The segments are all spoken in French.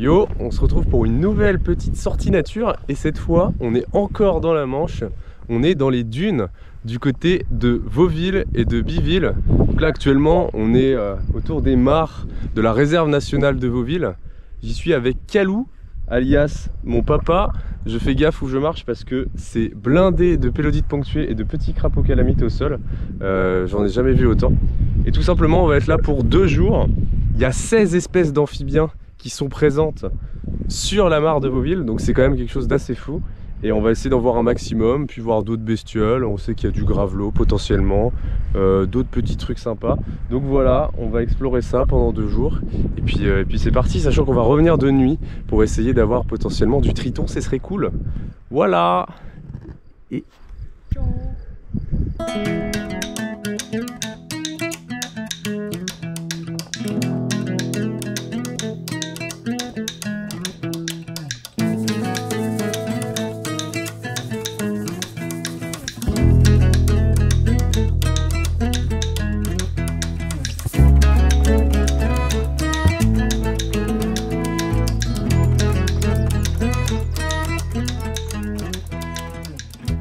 Yo, on se retrouve pour une nouvelle petite sortie nature et cette fois on est encore dans la Manche, on est dans les dunes du côté de Vauville et de Biville. Donc là actuellement on est autour des mares de la réserve nationale de Vauville. J'y suis avec Calou, alias mon papa. Je fais gaffe où je marche parce que c'est blindé de pélodites ponctuées et de petits crapauds calamites au sol. J'en ai jamais vu autant. Et tout simplement on va être là pour 2 jours. Il y a 16 espèces d'amphibiens qui sont présentes sur la mare de Vauville, donc c'est quand même quelque chose d'assez fou. Et on va essayer d'en voir un maximum, puis voir d'autres bestioles. On sait qu'il y a du gravelot potentiellement, d'autres petits trucs sympas. Donc voilà, on va explorer ça pendant 2 jours. Et puis c'est parti, sachant qu'on va revenir de nuit pour essayer d'avoir potentiellement du triton, ce serait cool. Voilà. Et...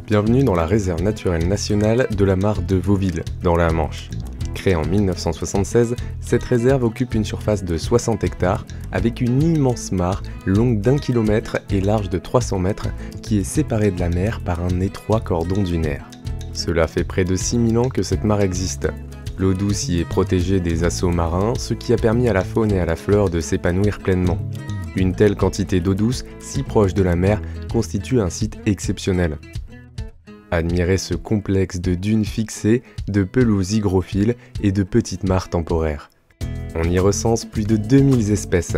Bienvenue dans la réserve naturelle nationale de la mare de Vauville, dans la Manche. Créée en 1976, cette réserve occupe une surface de 60 hectares avec une immense mare longue d'1 km et large de 300 mètres qui est séparée de la mer par un étroit cordon dunaire. Cela fait près de 6000 ans que cette mare existe. L'eau douce y est protégée des assauts marins, ce qui a permis à la faune et à la flore de s'épanouir pleinement. Une telle quantité d'eau douce, si proche de la mer, constitue un site exceptionnel. Admirez ce complexe de dunes fixées, de pelouses hygrophiles et de petites mares temporaires. On y recense plus de 2000 espèces.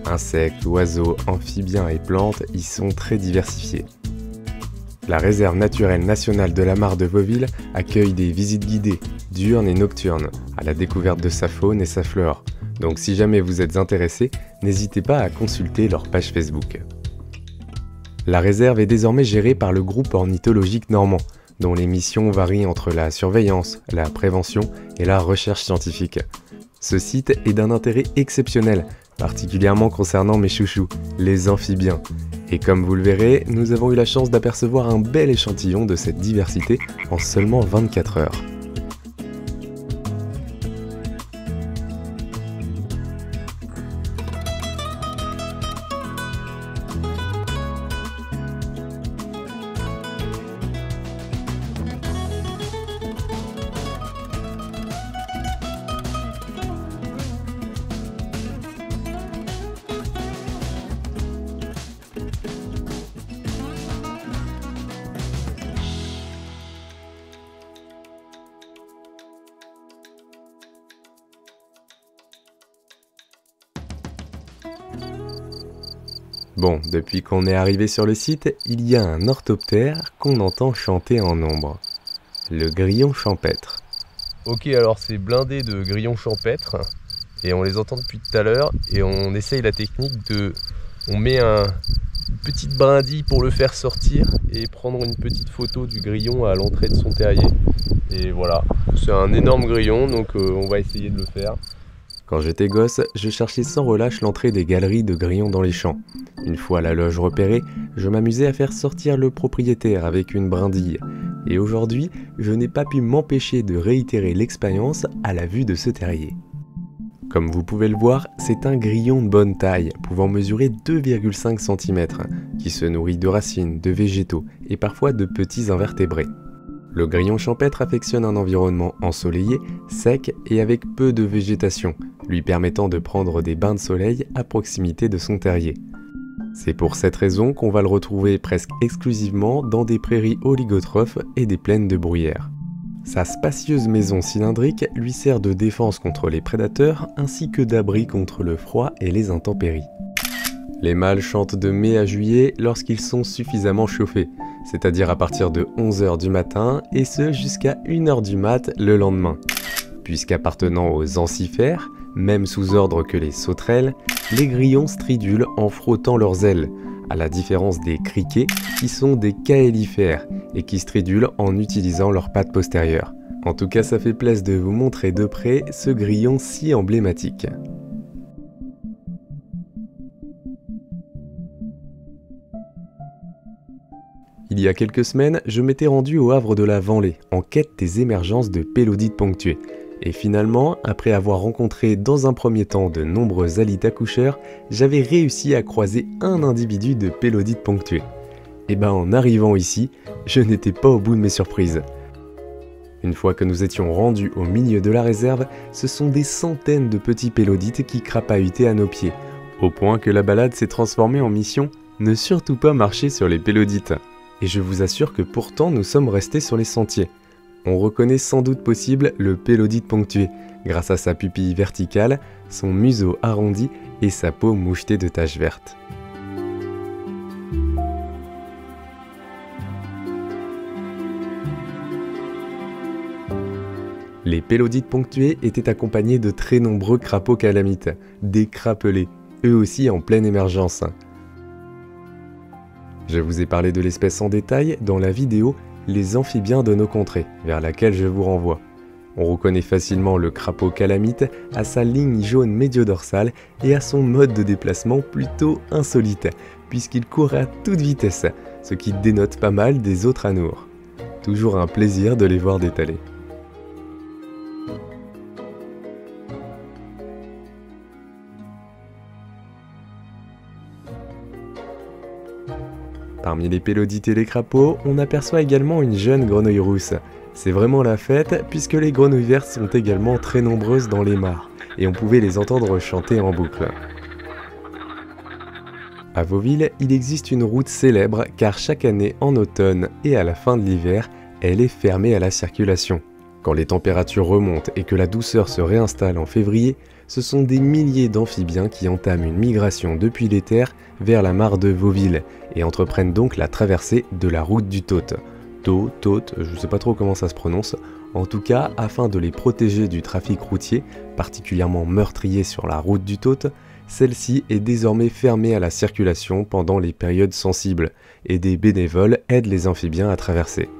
Insectes, oiseaux, amphibiens et plantes y sont très diversifiés. La réserve naturelle nationale de la mare de Vauville accueille des visites guidées, diurnes et nocturnes, à la découverte de sa faune et sa flore. Donc si jamais vous êtes intéressé, n'hésitez pas à consulter leur page Facebook. La réserve est désormais gérée par le groupe ornithologique normand, dont les missions varient entre la surveillance, la prévention et la recherche scientifique. Ce site est d'un intérêt exceptionnel, particulièrement concernant mes chouchous, les amphibiens. Et comme vous le verrez, nous avons eu la chance d'apercevoir un bel échantillon de cette diversité en seulement 24 heures. Bon, depuis qu'on est arrivé sur le site, il y a un orthoptère qu'on entend chanter en nombre. Le grillon champêtre. Ok, alors c'est blindé de grillons champêtres et on les entend depuis tout à l'heure et on essaye la technique de... On met une petite brindille pour le faire sortir et prendre une petite photo du grillon à l'entrée de son terrier. Et voilà, c'est un énorme grillon donc on va essayer de le faire. Quand j'étais gosse, je cherchais sans relâche l'entrée des galeries de grillons dans les champs. Une fois la loge repérée, je m'amusais à faire sortir le propriétaire avec une brindille. Et aujourd'hui, je n'ai pas pu m'empêcher de réitérer l'expérience à la vue de ce terrier. Comme vous pouvez le voir, c'est un grillon de bonne taille, pouvant mesurer 2,5 cm, qui se nourrit de racines, de végétaux et parfois de petits invertébrés. Le grillon champêtre affectionne un environnement ensoleillé, sec et avec peu de végétation, lui permettant de prendre des bains de soleil à proximité de son terrier. C'est pour cette raison qu'on va le retrouver presque exclusivement dans des prairies oligotrophes et des plaines de bruyère. Sa spacieuse maison cylindrique lui sert de défense contre les prédateurs ainsi que d'abri contre le froid et les intempéries. Les mâles chantent de mai à juillet lorsqu'ils sont suffisamment chauffés, c'est-à-dire à partir de 11 h du matin et ce jusqu'à 1 h du mat le lendemain. Puisqu'appartenant aux ancifères, même sous ordre que les sauterelles, les grillons stridulent en frottant leurs ailes, à la différence des criquets qui sont des caélifères et qui stridulent en utilisant leurs pattes postérieures. En tout cas, ça fait plaisir de vous montrer de près ce grillon si emblématique. Il y a quelques semaines, je m'étais rendu au Havre de la Venlée, en quête des émergences de pélodites ponctuées. Et finalement, après avoir rencontré dans un premier temps de nombreux alites-accoucheurs, j'avais réussi à croiser un individu de pélodites ponctuées. Et ben en arrivant ici, je n'étais pas au bout de mes surprises. Une fois que nous étions rendus au milieu de la réserve, ce sont des centaines de petits pélodites qui crapahutaient à nos pieds, au point que la balade s'est transformée en mission « Ne surtout pas marcher sur les pélodites ». Et je vous assure que pourtant nous sommes restés sur les sentiers. On reconnaît sans doute possible le pélodite ponctué, grâce à sa pupille verticale, son museau arrondi et sa peau mouchetée de taches vertes. Les pélodites ponctués étaient accompagnés de très nombreux crapauds calamites, des crapelés, eux aussi en pleine émergence. Je vous ai parlé de l'espèce en détail dans la vidéo « Les amphibiens de nos contrées » vers laquelle je vous renvoie. On reconnaît facilement le crapaud calamite à sa ligne jaune médio-dorsale et à son mode de déplacement plutôt insolite, puisqu'il court à toute vitesse, ce qui dénote pas mal des autres anours. Toujours un plaisir de les voir détaler. Parmi les pélodites et les crapauds, on aperçoit également une jeune grenouille rousse. C'est vraiment la fête puisque les grenouilles vertes sont également très nombreuses dans les mares et on pouvait les entendre chanter en boucle. À Vauville, il existe une route célèbre car chaque année en automne et à la fin de l'hiver, elle est fermée à la circulation. Quand les températures remontent et que la douceur se réinstalle en février, ce sont des milliers d'amphibiens qui entament une migration depuis les terres vers la mare de Vauville et entreprennent donc la traversée de la route du Taute. Taute, je ne sais pas trop comment ça se prononce, en tout cas afin de les protéger du trafic routier, particulièrement meurtrier sur la route du Taute, celle-ci est désormais fermée à la circulation pendant les périodes sensibles et des bénévoles aident les amphibiens à traverser.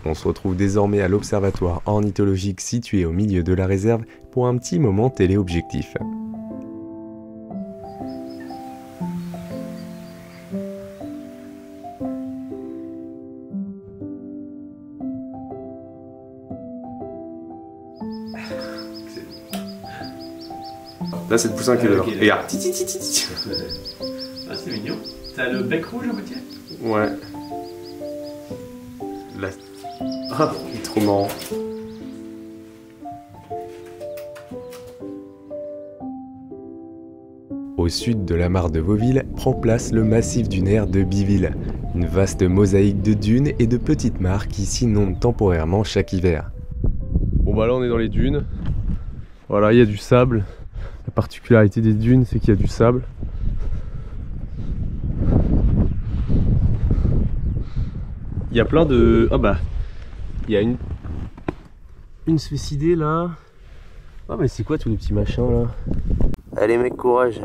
On se retrouve désormais à l'observatoire ornithologique situé au milieu de la réserve pour un petit moment téléobjectif. Là c'est le poussin qui est dehors. Regarde. Ah c'est mignon. T'as le bec rouge au boutier? Ouais. Là. Ah, il est trop marrant. Au sud de la mare de Vauville prend place le massif dunaire de Biville, une vaste mosaïque de dunes et de petites mares qui s'inondent temporairement chaque hiver. Bon bah là on est dans les dunes. Voilà, il y a du sable. La particularité des dunes, c'est qu'il y a du sable. Il y a plein de... Ah bah... Il y a une spécidée là. Ah mais c'est quoi tous les petits machins là? Allez mec, courage.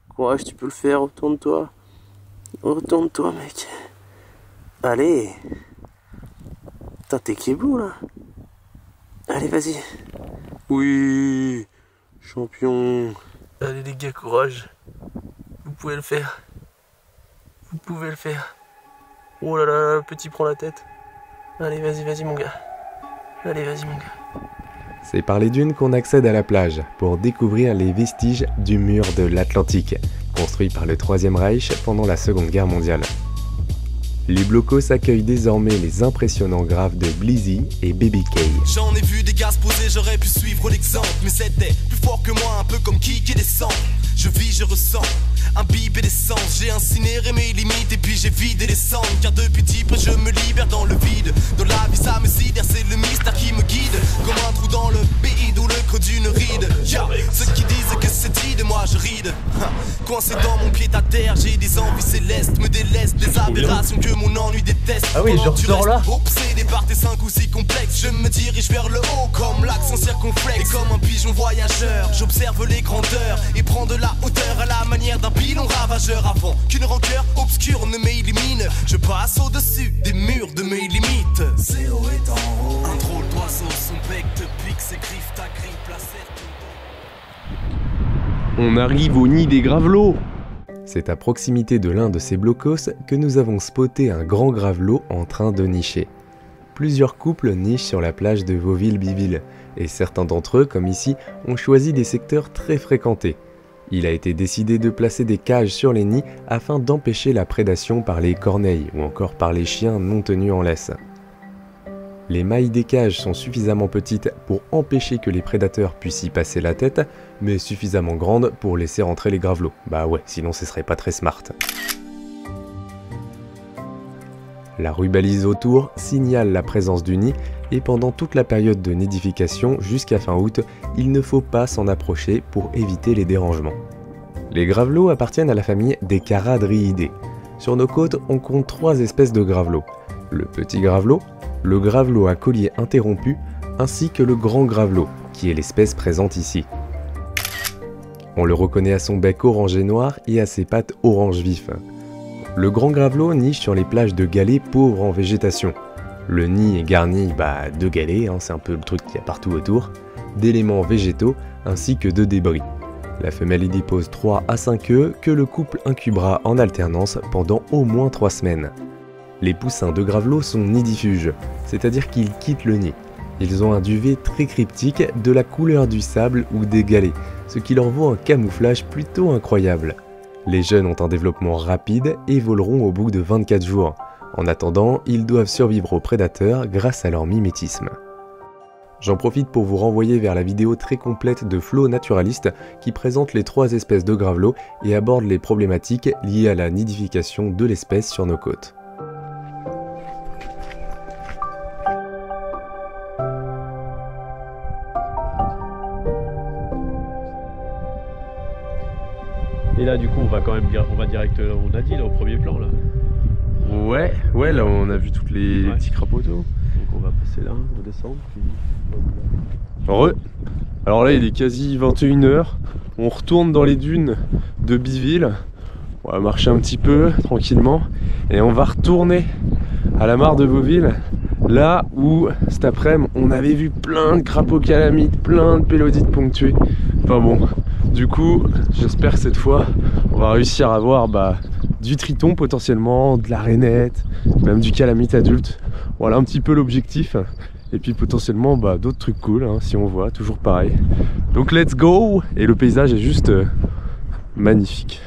Courage, tu peux le faire, retourne-toi. Retourne-toi mec. Allez. Putain, t'es kébou là. Allez, vas-y. Oui. Champion. Allez les gars, courage. Vous pouvez le faire. Vous pouvez le faire. Oh là là, le petit prend la tête. Allez, vas-y mon gars. Allez, vas-y mon gars. C'est par les dunes qu'on accède à la plage pour découvrir les vestiges du mur de l'Atlantique, construit par le Troisième Reich pendant la Seconde Guerre mondiale. Les blocos accueillent désormais les impressionnants graphes de Blizzy et Baby K. J'en ai vu des gaz posés, j'aurais pu suivre l'exemple, mais c'était plus fort que moi, un peu comme qui descend. Je vis, je ressens, imbibé d'essence. J'ai incinéré mes limites et puis j'ai vidé les cendres. Car depuis petit peu je me libère dans le vide. Dans la vie ça me sidère, c'est le mystère qui me guide. Comme un trou dans le bide ou le creux d'une ride. Ceux qui disent que c'est dit de moi je ride. Coincé dans mon pied à terre, j'ai des envies célestes. Me délaisse des aberrations que mon ennui déteste. Ah oui, genre là. Obsédé par tes 5 ou 6 complexes. Je me dirige vers le haut comme l'accent circonflexe. Et comme un pigeon voyageur, j'observe les grandeurs et prends de la hauteur à la manière d'un pilon ravageur. Avant qu'une rancœur obscure ne m'élimine, je passe au-dessus des murs de mes limites. Zéro est en haut. Un drôle d'oiseau, son bec te pique, ses griffes t'agrippent, la serre. On arrive au nid des gravelots. C'est à proximité de l'un de ces blocos que nous avons spoté un grand gravelot en train de nicher. Plusieurs couples nichent sur la plage de Vauville-Biville, et certains d'entre eux, comme ici, ont choisi des secteurs très fréquentés. Il a été décidé de placer des cages sur les nids afin d'empêcher la prédation par les corneilles ou encore par les chiens non tenus en laisse. Les mailles des cages sont suffisamment petites pour empêcher que les prédateurs puissent y passer la tête, mais suffisamment grandes pour laisser rentrer les gravelots. Bah ouais, sinon ce serait pas très smart. La rubalise autour signale la présence du nid et pendant toute la période de nidification jusqu'à fin août, il ne faut pas s'en approcher pour éviter les dérangements. Les gravelots appartiennent à la famille des Charadriidae. Sur nos côtes, on compte 3 espèces de gravelots. Le petit gravelot, le gravelot à collier interrompu, ainsi que le grand gravelot, qui est l'espèce présente ici. On le reconnaît à son bec orange et noir et à ses pattes orange vif. Le grand gravelot niche sur les plages de galets pauvres en végétation. Le nid est garni de galets, c'est un peu le truc qu'il y a partout autour, d'éléments végétaux ainsi que de débris. La femelle y dépose 3 à 5 œufs que le couple incubera en alternance pendant au moins 3 semaines. Les poussins de gravelot sont nidifuges, c'est-à-dire qu'ils quittent le nid. Ils ont un duvet très cryptique de la couleur du sable ou des galets, ce qui leur vaut un camouflage plutôt incroyable. Les jeunes ont un développement rapide et voleront au bout de 24 jours. En attendant, ils doivent survivre aux prédateurs grâce à leur mimétisme. J'en profite pour vous renvoyer vers la vidéo très complète de Flo Naturaliste qui présente les 3 espèces de gravelot et aborde les problématiques liées à la nidification de l'espèce sur nos côtes. Et là, du coup, on va quand même on va direct, on a dit là au premier plan là. Ouais, là on a vu tous les petits crapauds. Donc on va passer là, on va descendre. Alors là il est quasi 21 h, on retourne dans les dunes de Biville. On va marcher un petit peu tranquillement et on va retourner à la mare de Vauville. Là où cet après-midi on avait vu plein de crapauds calamites, plein de pélodites ponctués. Enfin bon, du coup j'espère que cette fois on va réussir à voir du triton potentiellement, de la rainette, même du calamite adulte. Voilà un petit peu l'objectif. Et puis potentiellement d'autres trucs cool si on voit, toujours pareil. Donc let's go. Et le paysage est juste magnifique.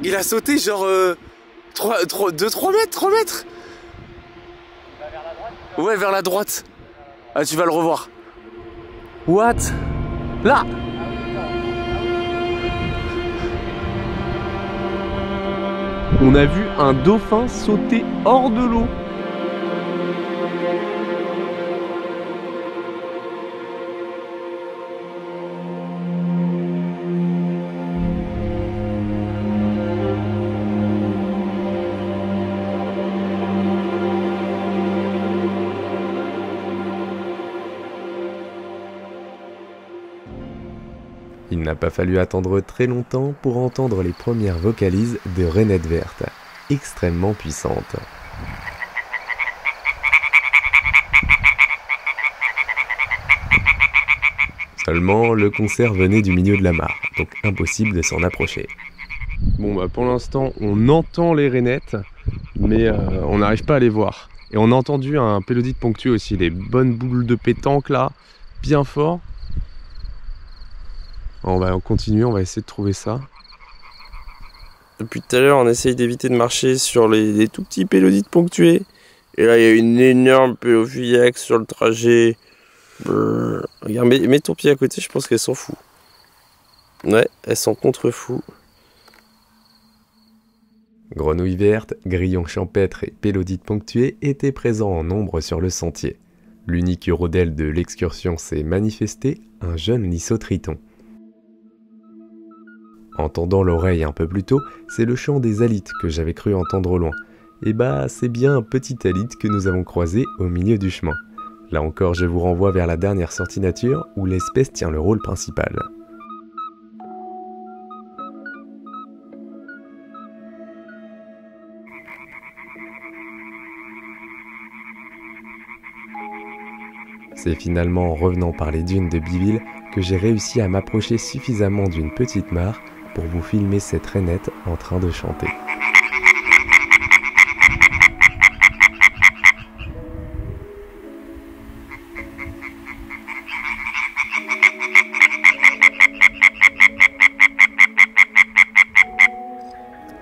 Il a sauté genre 2-3 mètres, 3 mètres. Vers la droite. Ouais, vers la droite. Ah, tu vas le revoir. What? Là. On a vu un dauphin sauter hors de l'eau. Il n'a pas fallu attendre très longtemps pour entendre les premières vocalises de rainette verte, extrêmement puissantes. Seulement, le concert venait du milieu de la mare, donc impossible de s'en approcher. Bon bah pour l'instant on entend les rainettes, mais on n'arrive pas à les voir. Et on a entendu un pélodite ponctué aussi, les bonnes boules de pétanque là, bien fort. On va continuer, on va essayer de trouver ça. Depuis tout à l'heure, on essaye d'éviter de marcher sur les tout petits pélodites ponctués. Et là, il y a une énorme pélophylax sur le trajet. Brrr. Regarde, mets ton pied à côté, je pense qu'elles s'en foutent. Ouais, elles sont contre-fous. Grenouilles vertes, grillons champêtres et pélodites ponctués étaient présents en nombre sur le sentier. L'unique urodèle de l'excursion s'est manifesté, un jeune lissotriton. Entendant l'oreille un peu plus tôt, c'est le chant des alites que j'avais cru entendre au loin. Et bah, c'est bien un petit alite que nous avons croisé au milieu du chemin. Là encore, je vous renvoie vers la dernière sortie nature où l'espèce tient le rôle principal. C'est finalement en revenant par les dunes de Biville que j'ai réussi à m'approcher suffisamment d'une petite mare pour vous filmer cette rainette en train de chanter.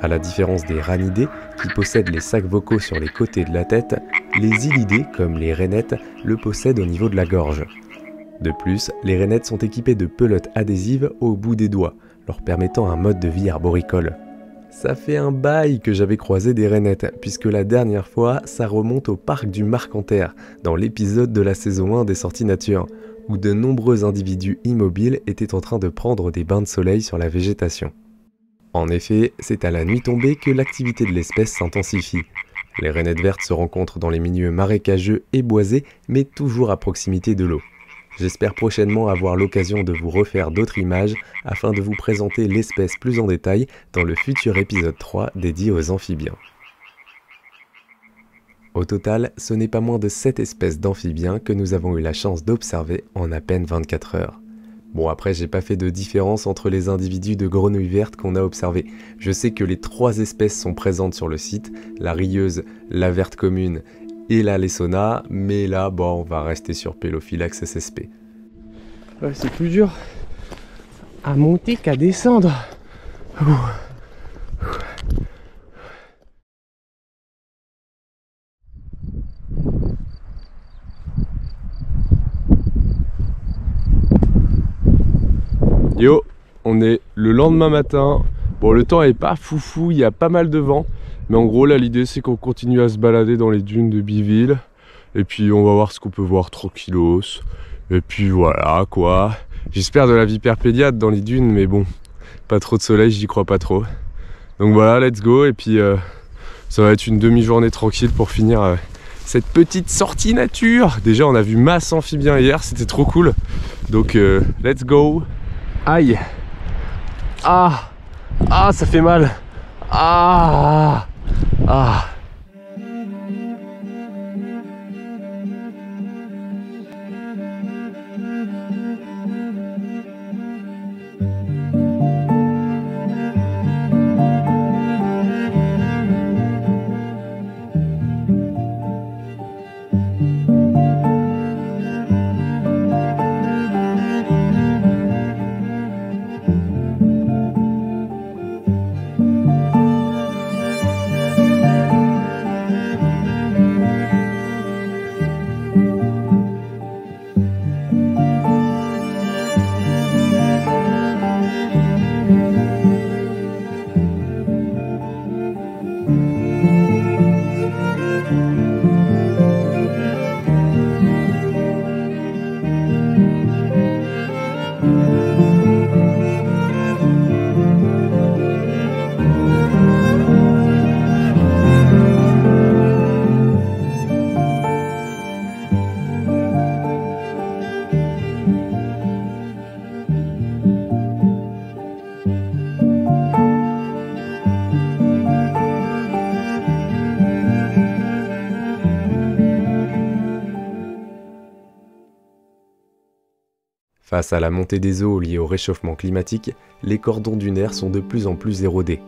À la différence des ranidés, qui possèdent les sacs vocaux sur les côtés de la tête, les illidés, comme les rainettes, le possèdent au niveau de la gorge. De plus, les rainettes sont équipées de pelotes adhésives au bout des doigts, leur permettant un mode de vie arboricole. Ça fait un bail que j'avais croisé des rainettes, puisque la dernière fois, ça remonte au parc du Marcanterre, dans l'épisode de la saison 1 des sorties nature, où de nombreux individus immobiles étaient en train de prendre des bains de soleil sur la végétation. En effet, c'est à la nuit tombée que l'activité de l'espèce s'intensifie. Les rainettes vertes se rencontrent dans les milieux marécageux et boisés, mais toujours à proximité de l'eau. J'espère prochainement avoir l'occasion de vous refaire d'autres images afin de vous présenter l'espèce plus en détail dans le futur épisode 3 dédié aux amphibiens. Au total, ce n'est pas moins de 7 espèces d'amphibiens que nous avons eu la chance d'observer en à peine 24 heures. Bon, après, j'ai pas fait de différence entre les individus de grenouilles vertes qu'on a observés. Je sais que les 3 espèces sont présentes sur le site, la rieuse, la verte commune et la lessona, mais là, bon, on va rester sur Pelophylax ssp. Ouais, c'est plus dur à monter qu'à descendre. Yo, on est le lendemain matin. Bon, le temps est pas foufou, il y a pas mal de vent. Mais en gros, là, l'idée, c'est qu'on continue à se balader dans les dunes de Biville. Et puis, on va voir ce qu'on peut voir tranquillos. Et puis, voilà, quoi. J'espère de la vipère pédiate dans les dunes, mais bon, pas trop de soleil, j'y crois pas trop. Donc voilà, let's go. Et puis, ça va être une demi-journée tranquille pour finir cette petite sortie nature. Déjà, on a vu masse amphibien hier, c'était trop cool. Donc, let's go. Aïe. Ah. Ah, ça fait mal. Ah. Ah. Face à la montée des eaux liée au réchauffement climatique, les cordons dunaires sont de plus en plus érodés.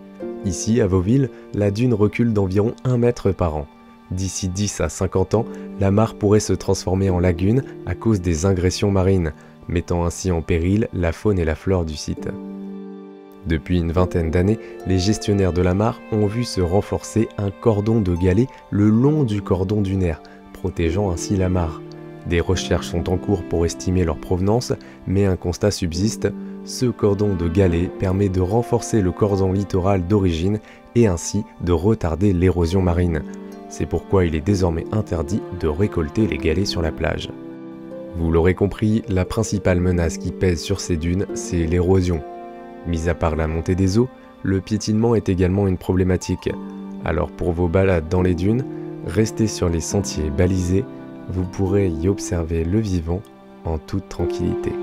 Ici, à Vauville, la dune recule d'environ 1 mètre par an. D'ici 10 à 50 ans, la mare pourrait se transformer en lagune à cause des ingressions marines, mettant ainsi en péril la faune et la flore du site. Depuis une vingtaine d'années, les gestionnaires de la mare ont vu se renforcer un cordon de galets le long du cordon dunaire, protégeant ainsi la mare. Des recherches sont en cours pour estimer leur provenance, mais un constat subsiste, ce cordon de galets permet de renforcer le cordon littoral d'origine et ainsi de retarder l'érosion marine. C'est pourquoi il est désormais interdit de récolter les galets sur la plage. Vous l'aurez compris, la principale menace qui pèse sur ces dunes, c'est l'érosion. Mis à part la montée des eaux, le piétinement est également une problématique. Alors pour vos balades dans les dunes, restez sur les sentiers balisés, vous pourrez y observer le vivant en toute tranquillité.